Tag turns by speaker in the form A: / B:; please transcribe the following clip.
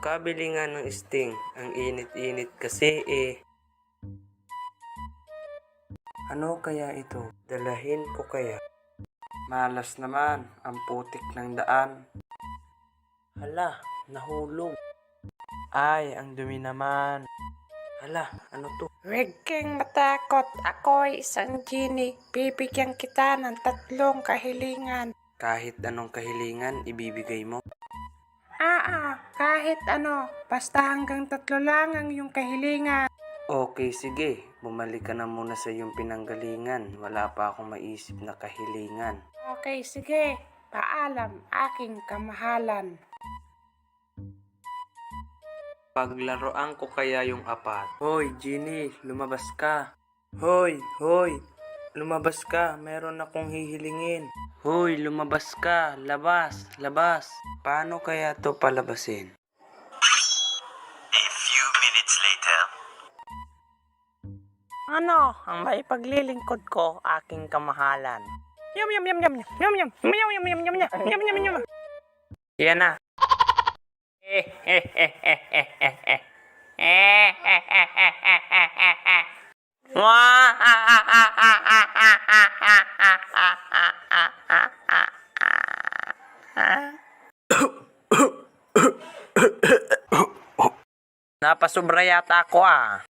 A: Makabili nga ng Sting. Ang init-init kasi eh. Ano kaya ito? Dalahin ko kaya? Malas naman ang putik ng daan. Hala, nahulog. Ay, ang dumi naman. Hala, ano to?
B: Huwag kang matakot. Ako'y isang genie. Bibigyan kita ng 3 kahilingan.
A: Kahit anong kahilingan, ibibigay mo?
B: Kahit ano. Basta hanggang 3 lang ang iyong kahilingan.
A: Okay, sige. Bumalik ka na muna sa iyong pinanggalingan. Wala pa akong maisip na kahilingan.
B: Okay, sige. Paalam, aking kamahalan.
A: Paglaruan ko kaya yung apat. Hoy, Ginny, lumabas ka. Hoy, lumabas ka. Meron akong hihilingin. Hoy, lumabas ka. Labas, labas. Paano kaya to palabasin?
C: A few minutes later.
B: Ano ang may paglilingkod ko, aking kamahalan? Yum yum yum yum yum yum yum yum yum yum yum yum yum yum.
A: Yan na. Napasobra yata ako ah.